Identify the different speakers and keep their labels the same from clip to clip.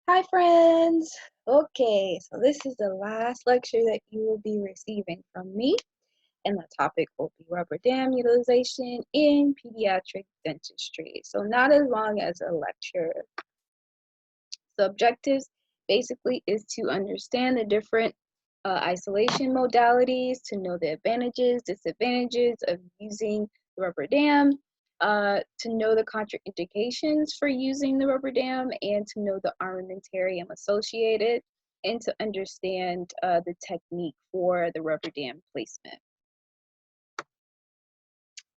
Speaker 1: Hi, friends. Okay, so this is the last lecture that you will be receiving from me, and the topic will be rubber dam utilization in pediatric dentistry. So, not as long as a lecture. The objectives basically is to understand the different isolation modalities, to know the advantages, disadvantages of using the rubber dam, to know the contraindications for using the rubber dam, and to know the armamentarium associated, and to understand the technique for the rubber dam placement.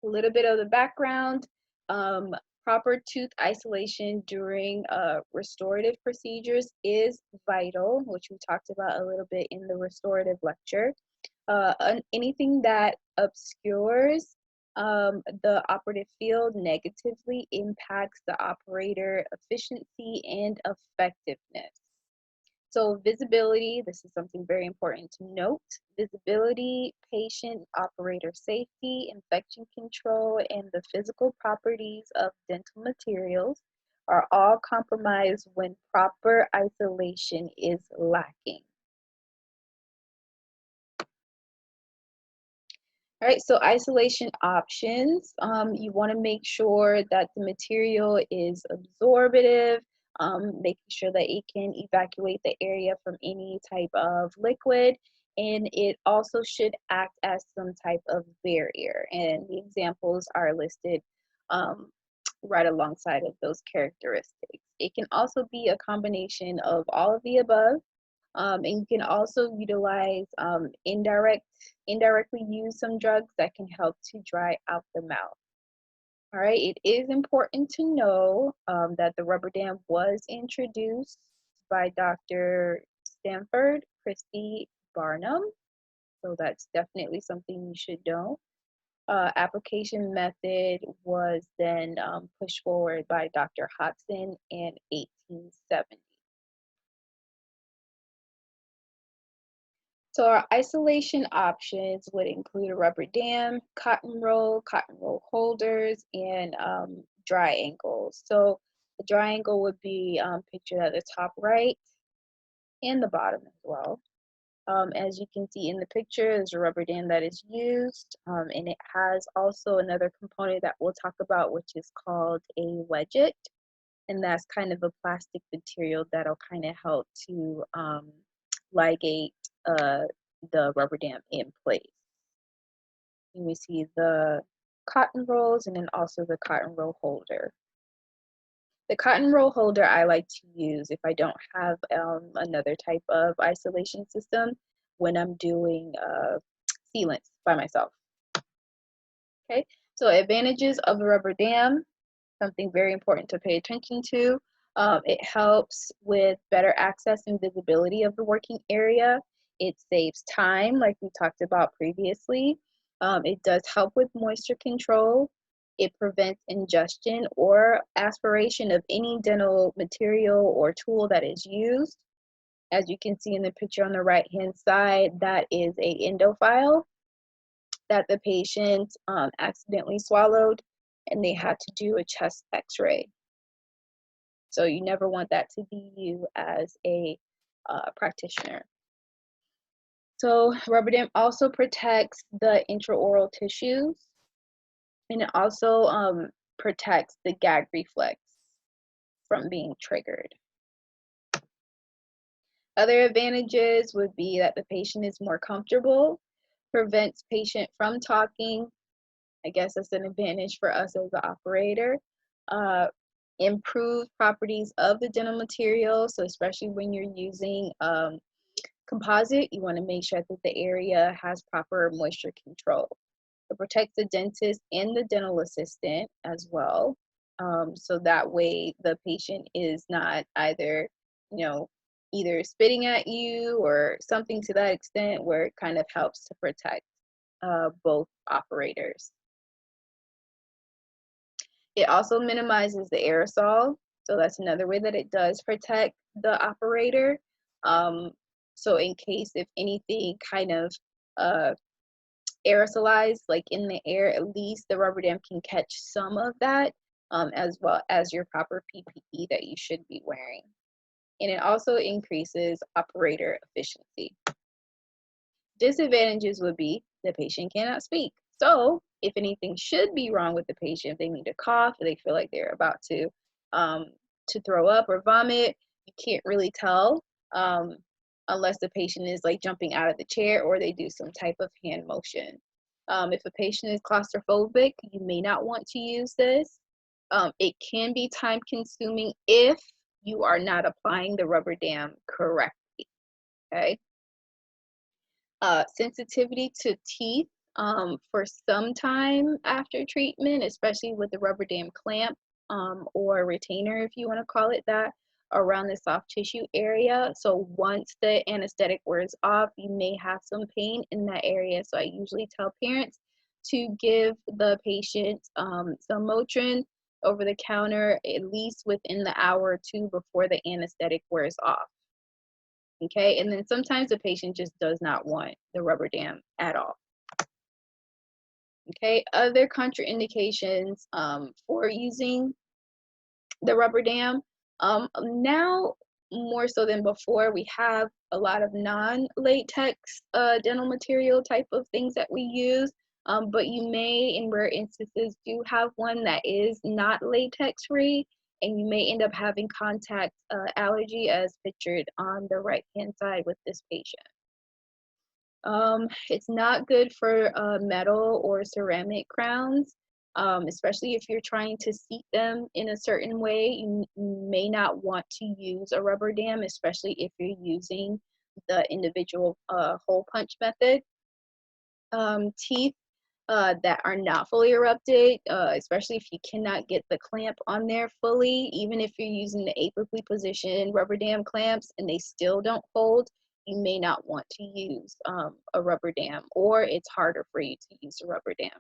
Speaker 1: A little bit of the background. Um, Proper tooth isolation during restorative procedures is vital, which we talked about a little bit in the restorative lecture. Anything that obscures the operative field negatively impacts the operator efficiency and effectiveness. So visibility, this is something very important to note. Visibility, patient operator safety, infection control, and the physical properties of dental materials are all compromised when proper isolation is lacking. All right, so isolation options. You want to make sure that the material is absorbative, making sure that it can evacuate the area from any type of liquid, and it also should act as some type of barrier. And the examples are listed right alongside of those characteristics. It can also be a combination of all of the above, and you can also utilize indirectly use some drugs that can help to dry out the mouth. All right, it is important to know that the rubber dam was introduced by Dr. Stanford Christy Barnum, so that's definitely something you should know. Application method was then pushed forward by Dr. Hodgson in 1870. So our isolation options would include a rubber dam, cotton roll holders, and dry angles. So the dry angle would be pictured at the top right and the bottom as well. As you can see in the picture, there's a rubber dam that is used, and it has also another component that we'll talk about, which is called a wedget, and that's kind of a plastic material that'll kind of help to ligate the rubber dam in place. And we see the cotton rolls and then also the cotton roll holder. The cotton roll holder I like to use if I don't have another type of isolation system when I'm doing sealants by myself. Okay, so advantages of the rubber dam, something very important to pay attention to. It helps with better access and visibility of the working area. It saves time, like we talked about previously. It does help with moisture control. It prevents ingestion or aspiration of any dental material or tool that is used. As you can see in the picture on the right-hand side, that is a endophile that the patient accidentally swallowed, and they had to do a chest x-ray. So you never want that to be you as a practitioner. So rubber dam also protects the intraoral tissues, and it also protects the gag reflex from being triggered. Other advantages would be that the patient is more comfortable, prevents patient from talking. I guess that's an advantage for us as the operator. Improve properties of the dental material. So especially when you're using composite, you want to make sure that the area has proper moisture control. It protects the dentist and the dental assistant as well. So that way the patient is not either, either spitting at you or something to that extent, where it kind of helps to protect both operators. It also minimizes the aerosol, so that's another way that it does protect the operator. So in case if anything kind of aerosolized, like in the air, at least the rubber dam can catch some of that, as well as your proper PPE that you should be wearing. and it also increases operator efficiency. Disadvantages would be the patient cannot speak. So if anything should be wrong with the patient, they need to cough, or they feel like they're about to throw up or vomit, you can't really tell unless the patient is like jumping out of the chair or they do some type of hand motion. If a patient is claustrophobic, you may not want to use this. It can be time consuming if you are not applying the rubber dam correctly. Okay. Sensitivity to teeth for some time after treatment, especially with the rubber dam clamp or retainer, if you want to call it that, around the soft tissue area. So once the anesthetic wears off, you may have some pain in that area. So I usually tell parents to give the patient some Motrin over the counter at least within the hour or two before the anesthetic wears off. Okay, and then sometimes the patient just does not want the rubber dam at all. Okay, other contraindications for using the rubber dam. Now, more so than before, we have a lot of non-latex dental material type of things that we use, but you may, in rare instances, do have one that is not latex-free, and you may end up having contact allergy as pictured on the right-hand side with this patient. It's not good for metal or ceramic crowns, especially if you're trying to seat them in a certain way. You may not want to use a rubber dam, especially if you're using the individual hole punch method. Teeth that are not fully erupted, especially if you cannot get the clamp on there fully, even if you're using the apically positioned rubber dam clamps and they still don't hold, you may not want to use a rubber dam, or it's harder for you to use a rubber dam.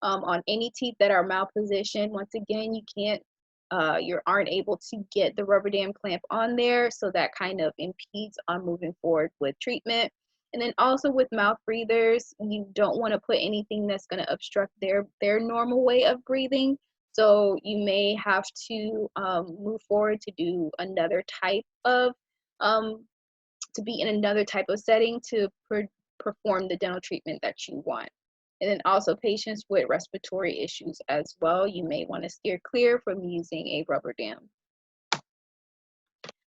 Speaker 1: On any teeth that are malpositioned, once again, you aren't able to get the rubber dam clamp on there, so that kind of impedes on moving forward with treatment. And then also with mouth breathers, you don't want to put anything that's going to obstruct their normal way of breathing. So you may have to move forward to do another type of to be in another type of setting to perform the dental treatment that you want. And then also patients with respiratory issues as well, you may want to steer clear from using a rubber dam.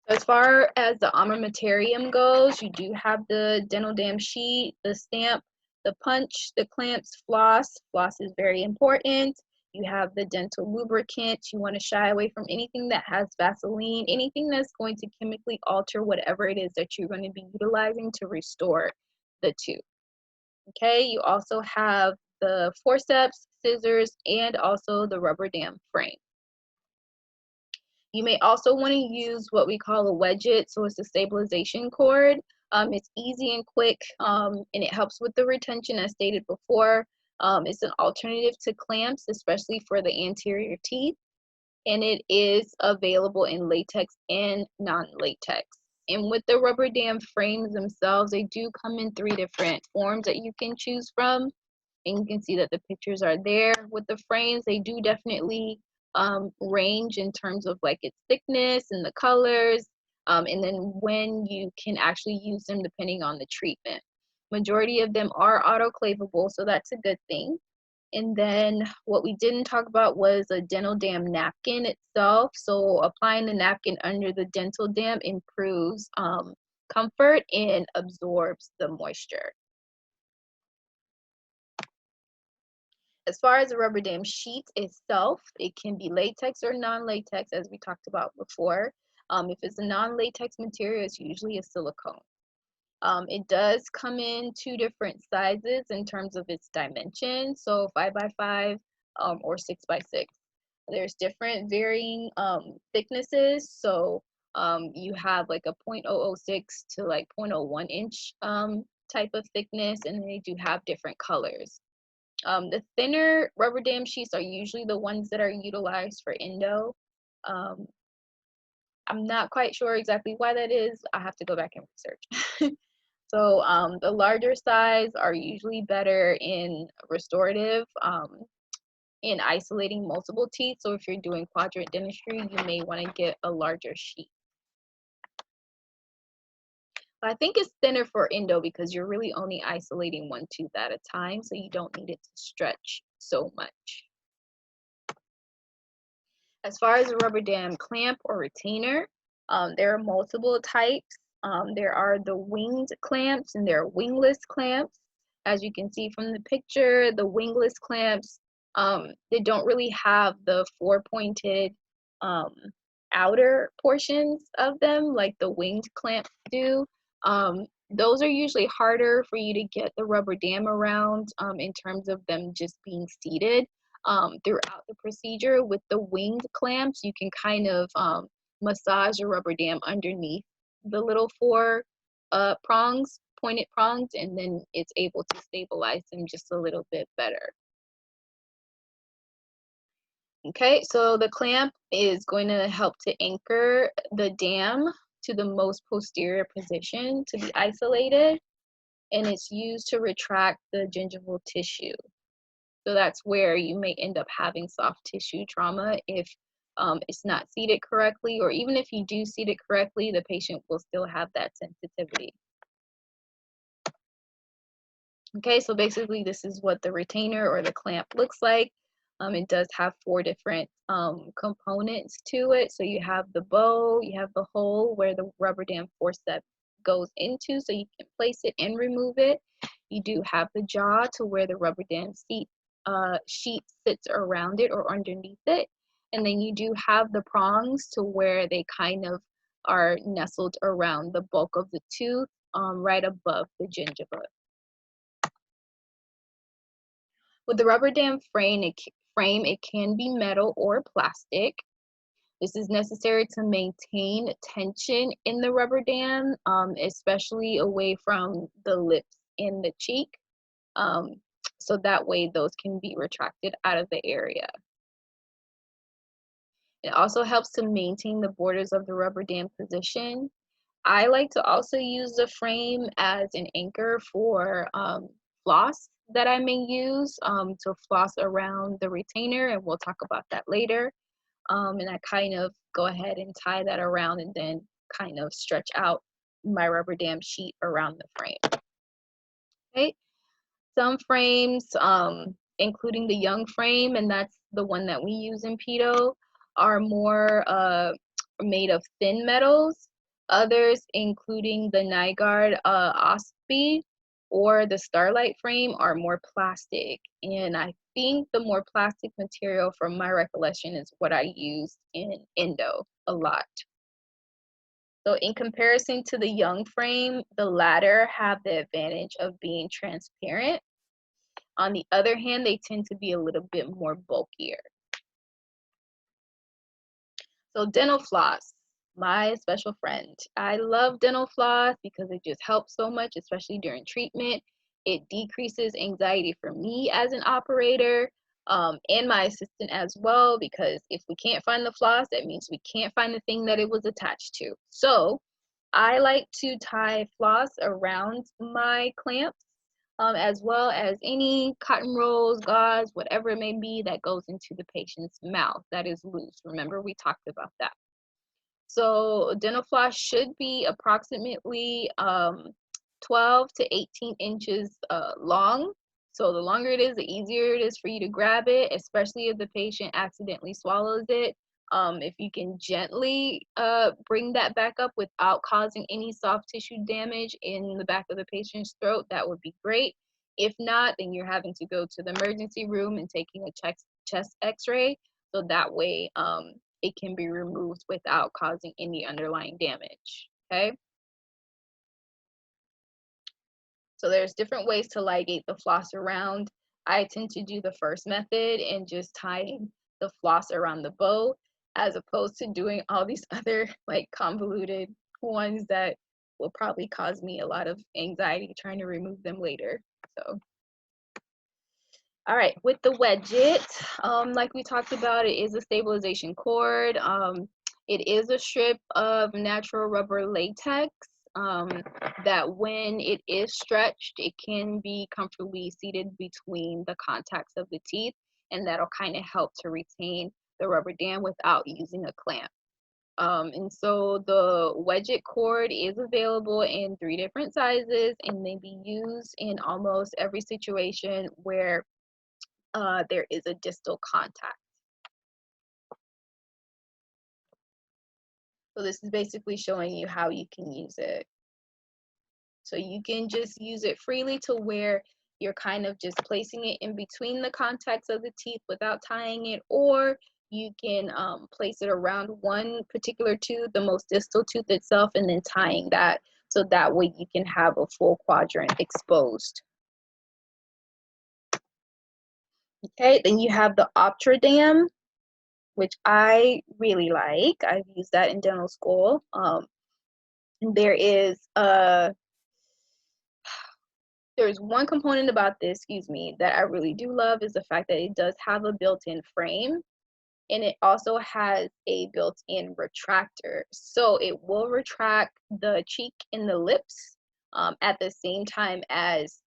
Speaker 1: As far as the armamentarium goes, you do have the dental dam sheet, the stamp, the punch, the clamps, floss. Floss is very important. You have the dental lubricant. You want to shy away from anything that has Vaseline, anything that's going to chemically alter whatever it is that you're going to be utilizing to restore the tooth. Okay, you also have the forceps, scissors, and also the rubber dam frame. You may also want to use what we call a wedget, so it's a stabilization cord. It's easy and quick, and it helps with the retention as stated before. It's an alternative to clamps, especially for the anterior teeth, and it is available in latex and non-latex. And with the rubber dam frames themselves, they do come in 3 different forms that you can choose from. And you can see that the pictures are there. With the frames, they do definitely range in terms of like its thickness and the colors, and then when you can actually use them depending on the treatment. Majority of them are autoclavable, so that's a good thing. And then what we didn't talk about was a dental dam napkin itself. So applying the napkin under the dental dam improves comfort and absorbs the moisture. As far as the rubber dam sheet itself, it can be latex or non-latex, as we talked about before. If it's a non-latex material, it's usually a silicone. It does come in 2 different sizes in terms of its dimensions, so 5x5 or 6x6. There's different varying thicknesses, so you have like a 0.006 to like 0.01 inch type of thickness, and they do have different colors. The thinner rubber dam sheets are usually the ones that are utilized for endo. I'm not quite sure exactly why that is. I have to go back and research. So the larger size are usually better in restorative, in isolating multiple teeth. So if you're doing quadrant dentistry, you may want to get a larger sheet. I think it's thinner for endo because you're really only isolating one tooth at a time, so you don't need it to stretch so much. As far as a rubber dam clamp or retainer, there are multiple types. There are the winged clamps and there are wingless clamps. As you can see from the picture, the wingless clamps, they don't really have the four pointed um, outer portions of them like the winged clamps do. Those are usually harder for you to get the rubber dam around in terms of them just being seated throughout the procedure. With the winged clamps, you can kind of massage a rubber dam underneath the little four prongs, pointed prongs, and then it's able to stabilize them just a little bit better. Okay, so the clamp is going to help to anchor the dam to the most posterior position to be isolated, and it's used to retract the gingival tissue. So that's where you may end up having soft tissue trauma if it's not seated correctly, or even if you do seat it correctly, the patient will still have that sensitivity. Okay, so basically this is what the retainer or the clamp looks like. It does have four different components to it. So you have the bow, you have the hole where the rubber dam forceps goes into, so you can place it and remove it. You do have the jaw to where the rubber dam sheet sits around it or underneath it. And then you do have the prongs to where they kind of are nestled around the bulk of the tooth, right above the gingiva. With the rubber dam it can be metal or plastic. This is necessary to maintain tension in the rubber dam, especially away from the lips and the cheek. Um, so that way those can be retracted out of the area. It also helps to maintain the borders of the rubber dam position. I like to also use the frame as an anchor for floss that I may use to floss around the retainer, and we'll talk about that later. And I kind of go ahead and tie that around and then kind of stretch out my rubber dam sheet around the frame. Okay. Some frames, including the young frame, and that's the one that we use in pedo, are more made of thin metals. Others, including the Nygaard Osby or the Starlight frame, are more plastic. And I think the more plastic material, from my recollection, is what I used in endo a lot. So in comparison to the young frame, the latter have the advantage of being transparent. On the other hand, they tend to be a little bit more bulkier. So dental floss, my special friend. I love dental floss because it just helps so much, especially during treatment. It decreases anxiety for me as an operator and my assistant as well, because if we can't find the floss, that means we can't find the thing that it was attached to. So I like to tie floss around my clamps, as well as any cotton rolls, gauze, whatever it may be that goes into the patient's mouth that is loose. Remember, we talked about that. So dental floss should be approximately 12 to 18 inches long. So the longer it is, the easier it is for you to grab it, especially if the patient accidentally swallows it. If you can gently bring that back up without causing any soft tissue damage in the back of the patient's throat, that would be great. If not, then you're having to go to the emergency room and taking a chest x-ray. So that way it can be removed without causing any underlying damage, okay? So there's different ways to ligate the floss around. I tend to do the first method and just tying the floss around the bow, as opposed to doing all these other like convoluted ones that will probably cause me a lot of anxiety trying to remove them later. So, all right, with the wedget, like we talked about, it is a stabilization cord. It is a strip of natural rubber latex that when it is stretched, it can be comfortably seated between the contacts of the teeth, and that'll kind of help to retain the rubber dam without using a clamp. And so the wedget cord is available in 3 different sizes and may be used in almost every situation where there is a distal contact. So this is basically showing you how you can use it. So you can just use it freely to where you're kind of just placing it in between the contacts of the teeth without tying it, or you can place it around one particular tooth, the most distal tooth itself, and then tying that, so that way you can have a full quadrant exposed. Okay, then you have the Optradam, which I really like. I've used that in dental school. There is there's one component about this, excuse me, that I really do love, is the fact that it does have a built-in frame, and it also has a built-in retractor. So it will retract the cheek and the lips at the same time as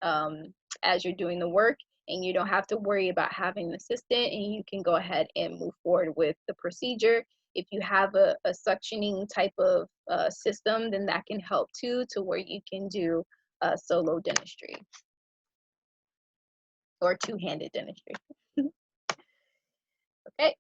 Speaker 1: you're doing the work, and you don't have to worry about having an assistant, and you can go ahead and move forward with the procedure. If you have a suctioning type of system, then that can help too, to where you can do solo dentistry or two-handed dentistry. Okay,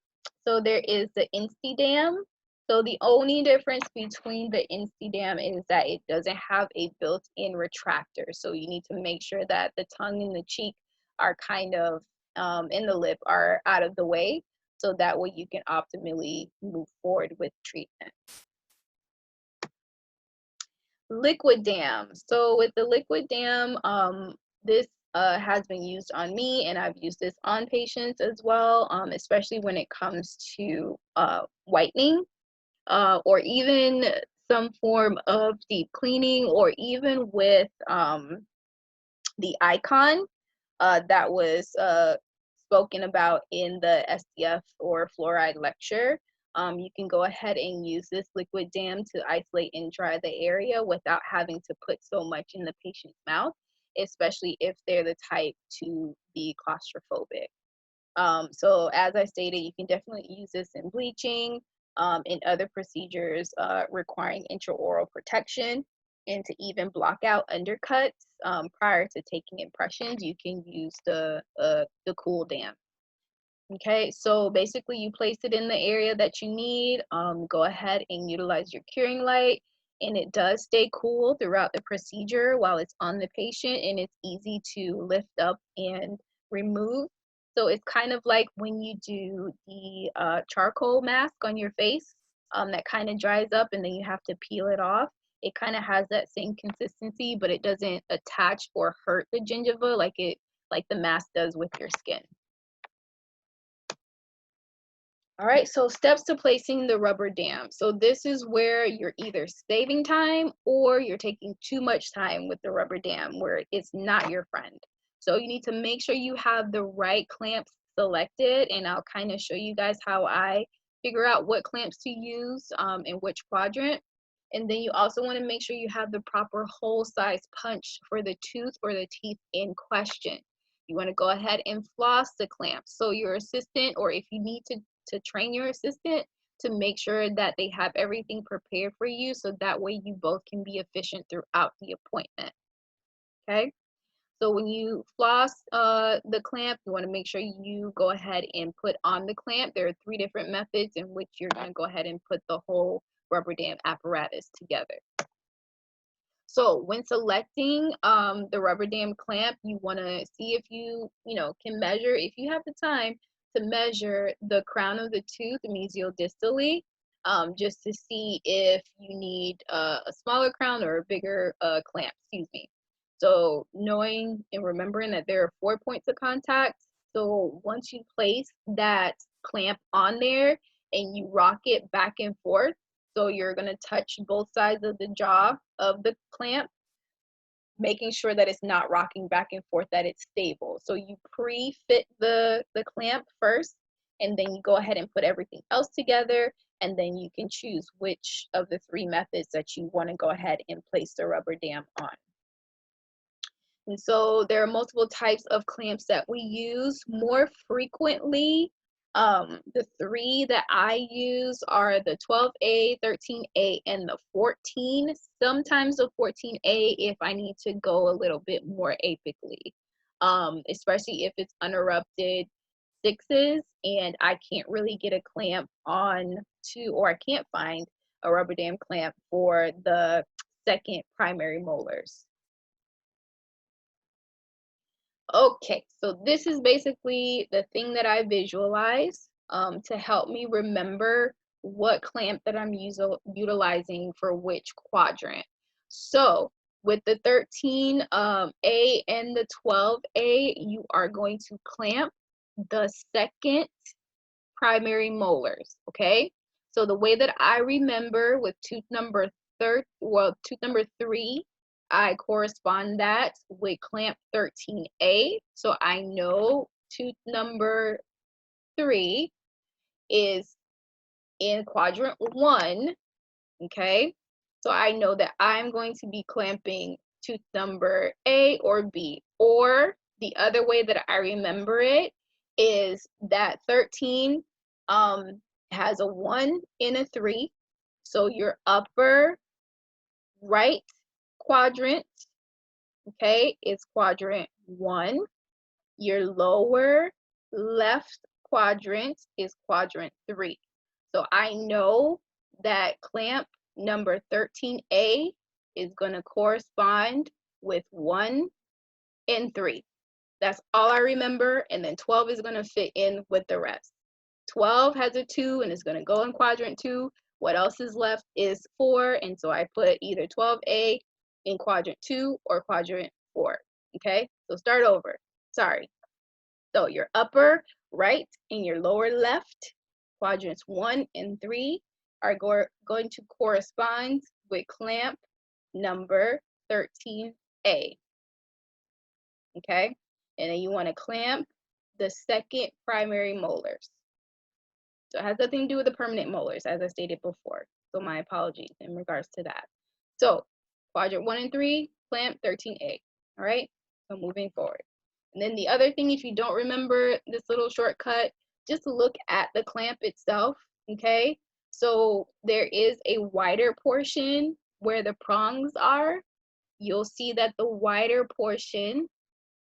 Speaker 1: so there is the Insti-Dam. So the only difference between the Insti-Dam is that it doesn't have a built-in retractor. So you need to make sure that the tongue and the cheek are kind of, and the lip are out of the way, so that way you can optimally move forward with treatment. Liquid dam. So with the liquid dam, this has been used on me, and I've used this on patients as well, especially when it comes to whitening, or even some form of deep cleaning, or even with the icon that was spoken about in the SDF or fluoride lecture. You can go ahead and use this liquid dam to isolate and dry the area without having to put so much in the patient's mouth, especially if they're the type to be claustrophobic. So as I stated, you can definitely use this in bleaching, in other procedures requiring intraoral protection, and to even block out undercuts prior to taking impressions. You can use the cool dam. Okay, so basically you place it in the area that you need. Go ahead and utilize your curing light, and it does stay cool throughout the procedure while it's on the patient, and it's easy to lift up and remove. So it's kind of like when you do the charcoal mask on your face, that kind of dries up and then you have to peel it off. It kind of has that same consistency, but it doesn't attach or hurt the gingiva like the mask does with your skin. All right, so steps to placing the rubber dam. So this is where you're either saving time or you're taking too much time with the rubber dam, where it's not your friend. So you need to make sure you have the right clamps selected, and I'll kind of show you guys how I figure out what clamps to use in which quadrant. And then you also want to make sure you have the proper hole size punch for the tooth or the teeth in question. You want to go ahead and floss the clamps. So your assistant, or if you need to train your assistant, to make sure that they have everything prepared for you, so that way you both can be efficient throughout the appointment. Okay, so when you floss the clamp, you want to make sure you go ahead and put on the clamp. There are 3 different methods in which you're going to go ahead and put the whole rubber dam apparatus together. So when selecting the rubber dam clamp, you want to see if you can measure, if you have the time, to measure the crown of the tooth mesial-distally, just to see if you need a smaller crown or a bigger clamp, excuse me. So knowing and remembering that there are 4 points of contact, so once you place that clamp on there and you rock it back and forth, so you're going to touch both sides of the jaw of the clamp, making sure that it's not rocking back and forth, that it's stable. So you pre-fit the clamp first, and then you go ahead and put everything else together, and then you can choose which of the 3 methods that you want to go ahead and place the rubber dam on. And so there are multiple types of clamps that we use. More frequently, The three that I use are the 12A, 13A, and the 14. Sometimes the 14A if I need to go a little bit more apically, especially if it's uninterrupted sixes and I can't really get a clamp on to, or I can't find a rubber dam clamp for the second primary molars. Okay, so this is basically the thing that I visualize to help me remember what clamp that I'm utilizing for which quadrant. So with the 13A and the 12A, you are going to clamp the second primary molars, okay? So the way that I remember with tooth number tooth number 3, I correspond that with clamp 13A. So I know tooth number 3 is in quadrant 1, okay? So I know that I'm going to be clamping tooth number A or B. Or the other way that I remember it is that 13 has a 1 and a 3. So your upper right quadrant, okay, is quadrant 1. Your lower left quadrant is quadrant 3. So I know that clamp number 13A is going to correspond with 1 and 3. That's all I remember, and then 12 is going to fit in with the rest. 12 has a 2 and it's going to go in quadrant 2. What else is left is 4, and so I put either 12A in quadrant 2 or quadrant 4. Okay, so start over. Sorry. So your upper right and your lower left, quadrants 1 and 3, are going to correspond with clamp number 13A. Okay, and then you want to clamp the second primary molars. So it has nothing to do with the permanent molars, as I stated before. So my apologies in regards to that. So quadrant 1 and 3, clamp 13A. All right, so moving forward. And then the other thing, if you don't remember this little shortcut, just look at the clamp itself, okay? So there is a wider portion where the prongs are. You'll see that the wider portion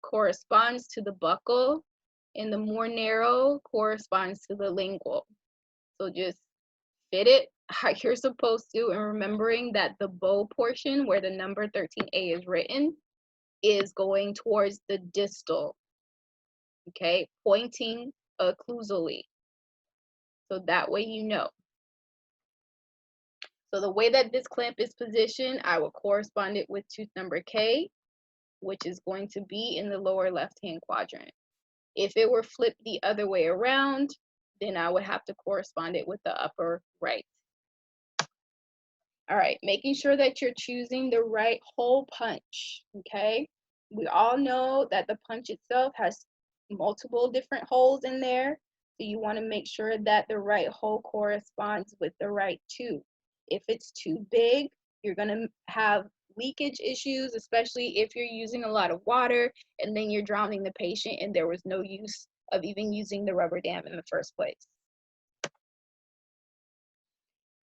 Speaker 1: corresponds to the buccal, and the more narrow corresponds to the lingual. So just fit it how you're supposed to, and remembering that the bow portion where the number 13A is written is going towards the distal, okay, pointing occlusally. So that way you know. So the way that this clamp is positioned, I will correspond it with tooth number K, which is going to be in the lower left-hand quadrant. If it were flipped the other way around, then I would have to correspond it with the upper right. All right, making sure that you're choosing the right hole punch, okay? We all know that the punch itself has multiple different holes in there, so you want to make sure that the right hole corresponds with the right tooth. If it's too big, you're going to have leakage issues, especially if you're using a lot of water and then you're drowning the patient and there was no use of even using the rubber dam in the first place.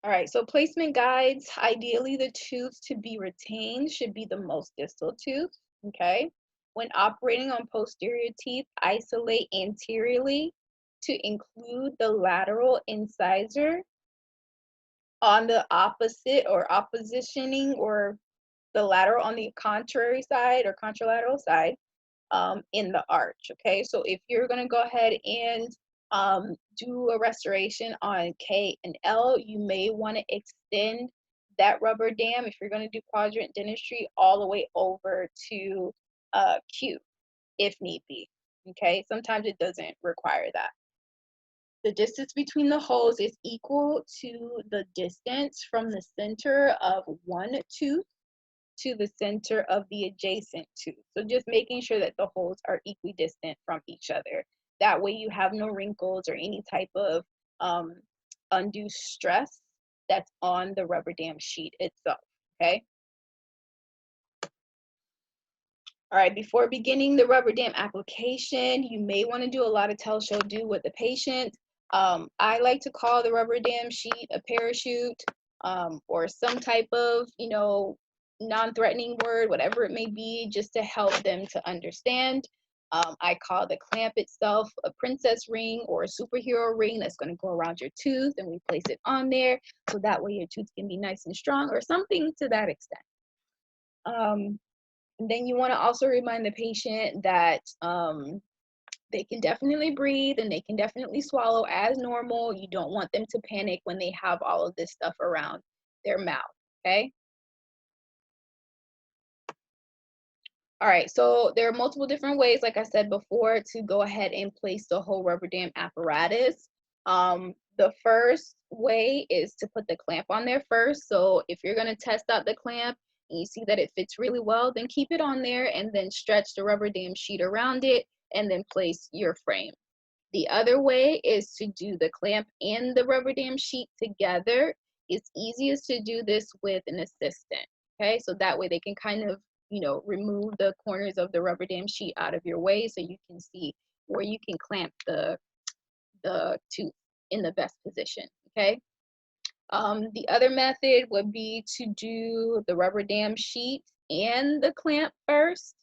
Speaker 1: All right, so placement guides, ideally the tooth to be retained should be the most distal tooth, okay? When operating on posterior teeth, isolate anteriorly to include the lateral incisor on the opposite or oppositioning, or the lateral on the contrary side or contralateral side in the arch, okay? So if you're gonna go ahead and do a restoration on K and L, you may want to extend that rubber dam, if you're going to do quadrant dentistry, all the way over to Q if need be, okay? Sometimes it doesn't require that. The distance between the holes is equal to the distance from the center of one tooth to the center of the adjacent tooth. So just making sure that the holes are equidistant from each other. That way you have no wrinkles or any type of undue stress that's on the rubber dam sheet itself, okay? All right, before beginning the rubber dam application, you may want to do a lot of tell, show, do with the patient. I like to call the rubber dam sheet a parachute, or some type of, non-threatening word, whatever it may be, just to help them to understand. I call the clamp itself a princess ring or a superhero ring that's going to go around your tooth, and we place it on there so that way your tooth can be nice and strong, or something to that extent. And then you want to also remind the patient that they can definitely breathe and they can definitely swallow as normal. You don't want them to panic when they have all of this stuff around their mouth, okay? All right, so there are multiple different ways, like I said before, to go ahead and place the whole rubber dam apparatus. The first way is to put the clamp on there first. So if you're gonna test out the clamp and you see that it fits really well, then keep it on there and then stretch the rubber dam sheet around it and then place your frame. The other way is to do the clamp and the rubber dam sheet together. It's easiest to do this with an assistant, okay? So that way they can kind of, remove the corners of the rubber dam sheet out of your way so you can see where you can clamp the tooth in the best position, okay? The other method would be to do the rubber dam sheet and the clamp first.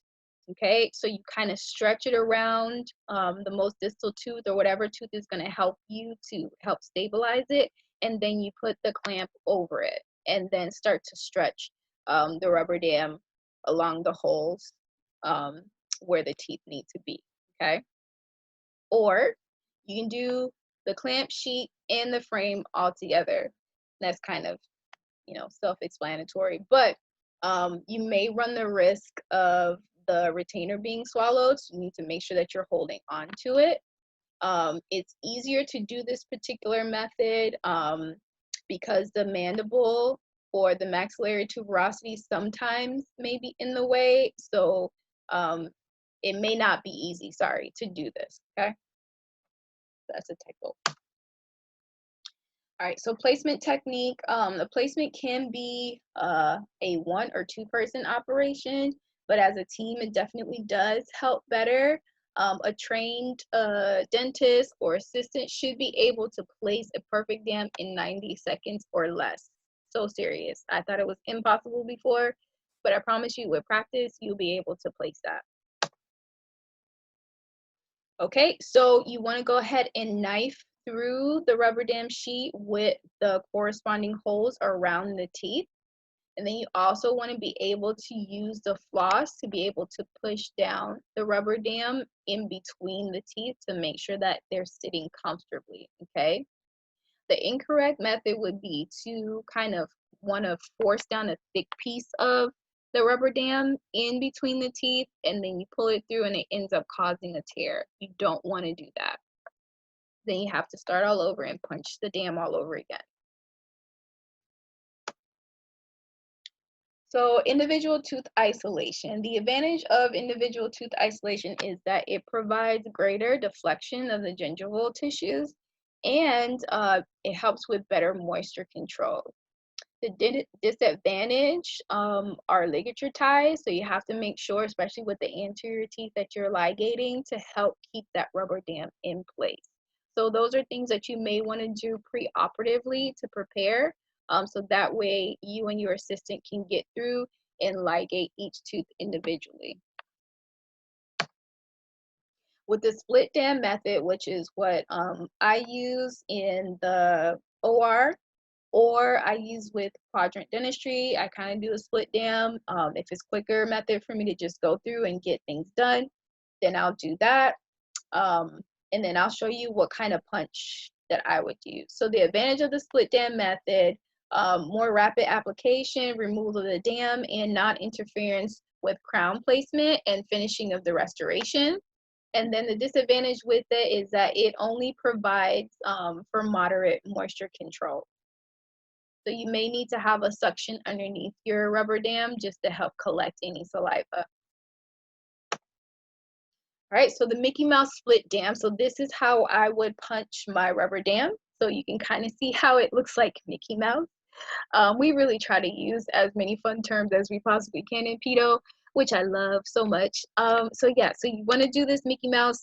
Speaker 1: Okay, so you kind of stretch it around the most distal tooth or whatever tooth is going to help you to help stabilize it, and then you put the clamp over it and then start to stretch the rubber dam along the holes where the teeth need to be. Okay, or you can do the clamp sheet and the frame all together. That's kind of, self-explanatory, but you may run the risk of the retainer being swallowed, so you need to make sure that you're holding on to it. It's easier to do this particular method because the mandible or the maxillary tuberosity sometimes may be in the way, so it may not be easy, to do this, okay? That's a typo. All right, so placement technique. The placement can be a 1 or 2 person operation, but as a team, it definitely does help better. A trained dentist or assistant should be able to place a perfect dam in 90 seconds or less. So serious. I thought it was impossible before, but I promise you, with practice, you'll be able to place that. Okay, so you want to go ahead and knife through the rubber dam sheet with the corresponding holes around the teeth. And then you also want to be able to use the floss to be able to push down the rubber dam in between the teeth to make sure that they're sitting comfortably, okay? The incorrect method would be to kind of want to force down a thick piece of the rubber dam in between the teeth, and then you pull it through and it ends up causing a tear. You don't want to do that. Then you have to start all over and punch the dam all over again. So individual tooth isolation. The advantage of individual tooth isolation is that it provides greater deflection of the gingival tissues, and it helps with better moisture control. The disadvantage are ligature ties, so you have to make sure, especially with the anterior teeth, that you're ligating to help keep that rubber dam in place. So those are things that you may want to do pre-operatively to prepare, so that way you and your assistant can get through and ligate each tooth individually. With the split dam method, which is what I use in the OR, or I use with Quadrant Dentistry, I kind of do a split dam. If it's quicker method for me to just go through and get things done, then I'll do that. And then I'll show you what kind of punch that I would use. So the advantage of the split dam method, more rapid application, removal of the dam, and non-interference with crown placement and finishing of the restoration. And then the disadvantage with it is that it only provides for moderate moisture control. So you may need to have a suction underneath your rubber dam just to help collect any saliva. All right, so the Mickey Mouse split dam. So this is how I would punch my rubber dam. So you can kind of see how it looks like Mickey Mouse. We really try to use as many fun terms as we possibly can in pedo, which I love so much. So yeah, so you want to do this Mickey Mouse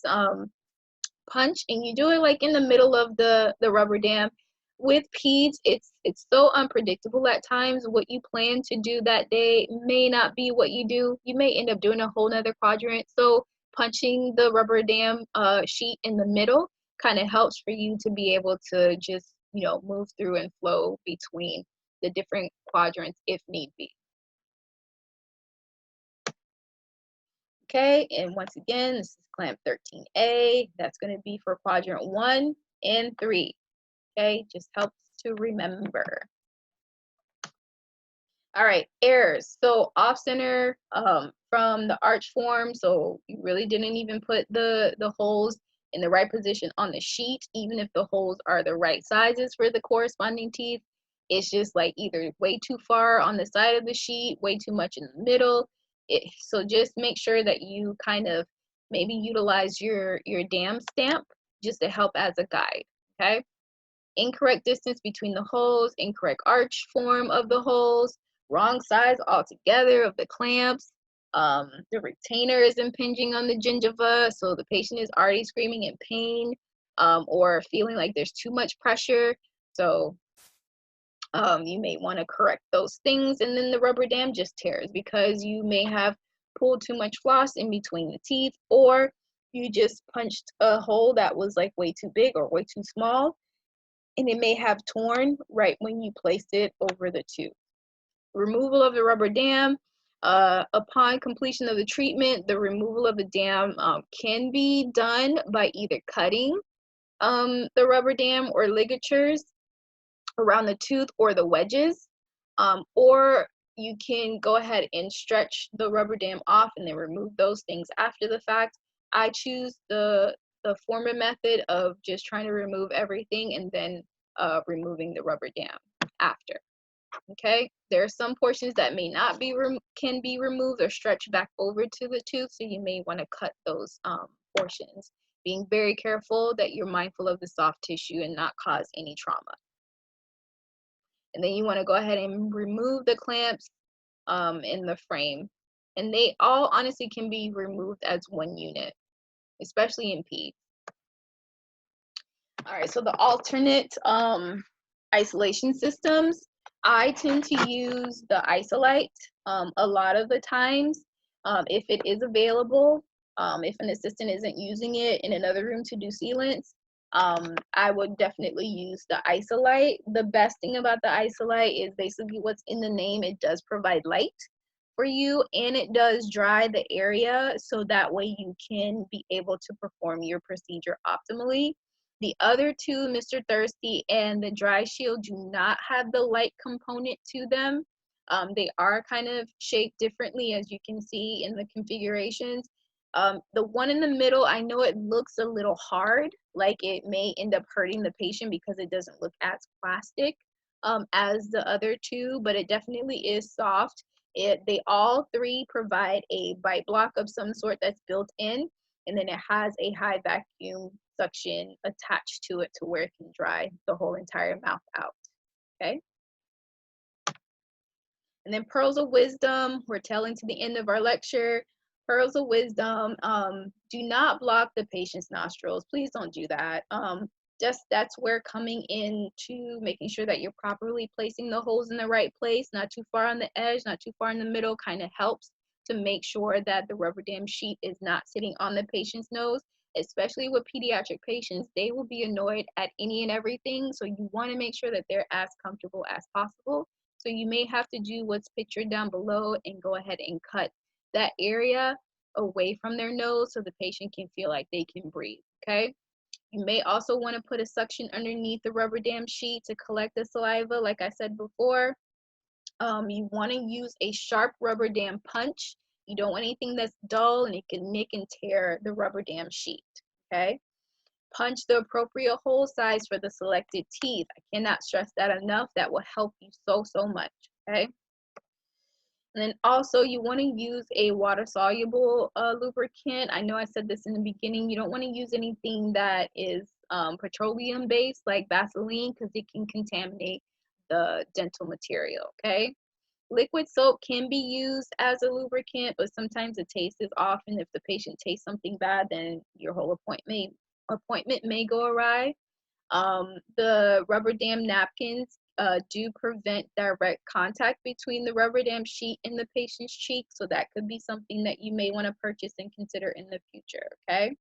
Speaker 1: punch, and you do it like in the middle of the rubber dam. With peds, it's so unpredictable at times. What you plan to do that day may not be what you do. You may end up doing a whole nother quadrant. So punching the rubber dam sheet in the middle kind of helps for you to be able to just, move through and flow between the different quadrants if need be. Okay, and once again, this is clamp 13A. That's going to be for quadrant 1 and 3. Okay, just helps to remember. All right, errors. So off center from the arch form. So you really didn't even put the holes in the right position on the sheet, even if the holes are the right sizes for the corresponding teeth. It's just like either way too far on the side of the sheet, way too much in the middle. So just make sure that you kind of maybe utilize your dam stamp just to help as a guide. Okay. Incorrect distance between the holes, incorrect arch form of the holes, wrong size altogether of the clamps. The retainer is impinging on the gingiva, so the patient is already screaming in pain or feeling like there's too much pressure. So you may want to correct those things, and then the rubber dam just tears because you may have pulled too much floss in between the teeth, or you just punched a hole that was like way too big or way too small, and it may have torn right when you placed it over the tooth. Removal of the rubber dam. Upon completion of the treatment, the removal of the dam can be done by either cutting the rubber dam or ligatures around the tooth or the wedges, or you can go ahead and stretch the rubber dam off and then remove those things after the fact. I choose the former method of just trying to remove everything and then removing the rubber dam after. Okay, there are some portions that may not be can be removed or stretched back over to the tooth, so you may want to cut those portions, being very careful that you're mindful of the soft tissue and not cause any trauma. And then you want to go ahead and remove the clamps in the frame, and they all honestly can be removed as one unit, especially in peds. All right, so the alternate isolation systems, I tend to use the Isolite a lot of the times if it is available. If an assistant isn't using it in another room to do sealants, I would definitely use the Isolite. The best thing about the Isolite is basically what's in the name. It does provide light for you, and it does dry the area, so that way you can be able to perform your procedure optimally. The other two, Mr. Thirsty and the Dry Shield, do not have the light component to them. They are kind of shaped differently, as you can see in the configurations. The one in the middle, I know it looks a little hard, like it may end up hurting the patient because it doesn't look as plastic as the other two, but it definitely is soft. They all three provide a bite block of some sort that's built in, and then it has a high vacuum suction attached to it to where it can dry the whole entire mouth out. Okay. And then pearls of wisdom, we're telling to the end of our lecture. Pearls of wisdom, do not block the patient's nostrils. Please don't do that. Just that's where coming into making sure that you're properly placing the holes in the right place, not too far on the edge, not too far in the middle, kind of helps to make sure that the rubber dam sheet is not sitting on the patient's nose. Especially with pediatric patients, they will be annoyed at any and everything. So you want to make sure that they're as comfortable as possible. So you may have to do what's pictured down below and go ahead and cut that area away from their nose so the patient can feel like they can breathe. Okay. You may also want to put a suction underneath the rubber dam sheet to collect the saliva, like I said before. You want to use a sharp rubber dam punch. You don't want anything that's dull and it can nick and tear the rubber dam sheet. Okay. Punch the appropriate hole size for the selected teeth. I cannot stress that enough. That will help you so much. Okay. And then also you want to use a water-soluble lubricant. I know I said this in the beginning. You don't want to use anything that is petroleum-based like Vaseline because it can contaminate the dental material, okay? Liquid soap can be used as a lubricant, but sometimes the taste is off, and if the patient tastes something bad, then your whole appointment appointment may go awry. The rubber dam napkins do prevent direct contact between the rubber dam sheet and the patient's cheek, so that could be something that you may want to purchase and consider in the future, okay?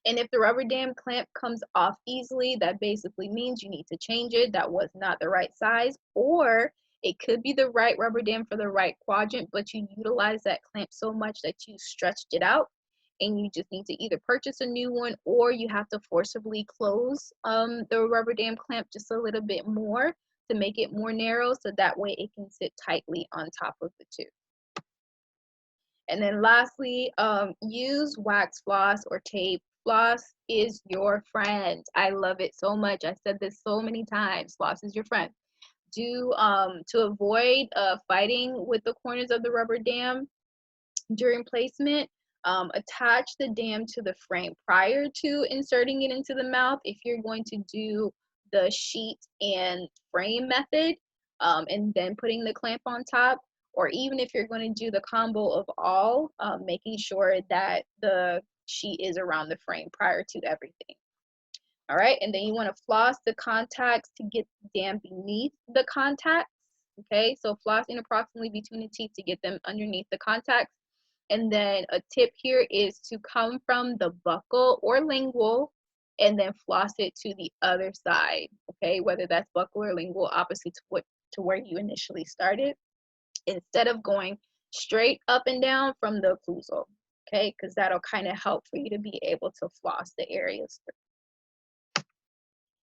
Speaker 1: And if the rubber dam clamp comes off easily, that basically means you need to change it. That was not the right size, or it could be the right rubber dam for the right quadrant, but you utilize that clamp so much that you stretched it out, and you just need to either purchase a new one, or you have to forcibly close the rubber dam clamp just a little bit more to make it more narrow, so that way it can sit tightly on top of the tooth. And then lastly, use wax floss or tape. Floss is your friend. I love it so much. I said this so many times. Floss is your friend. To avoid fighting with the corners of the rubber dam during placement, attach the dam to the frame prior to inserting it into the mouth if you're going to do the sheet and frame method, and then putting the clamp on top, or even if you're going to do the combo of all, making sure that the sheet is around the frame prior to everything. All right, and then you want to floss the contacts to get the dam beneath the contacts. Okay, so flossing approximately between the teeth to get them underneath the contacts. And then a tip here is to come from the buccal or lingual and then floss it to the other side. Okay, whether that's buccal or lingual, opposite to where you initially started, instead of going straight up and down from the occlusal. Okay, because that'll kind of help for you to be able to floss the areas.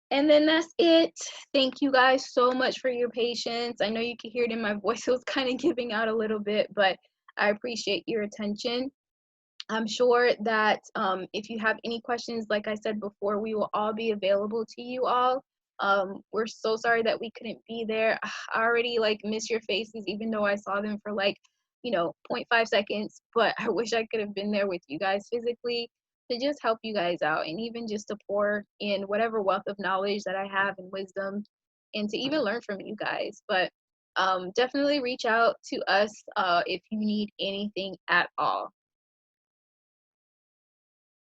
Speaker 1: And then that's it. Thank you guys so much for your patience. I know you can hear it in my voice. It was kind of giving out a little bit, but I appreciate your attention. I'm sure that if you have any questions, like I said before, we will all be available to you all. We're so sorry that we couldn't be there. I already like miss your faces, even though I saw them for like, 0.5 seconds, but I wish I could have been there with you guys physically to just help you guys out, and even just to pour in whatever wealth of knowledge that I have and wisdom, and to even learn from you guys. But definitely reach out to us if you need anything at all.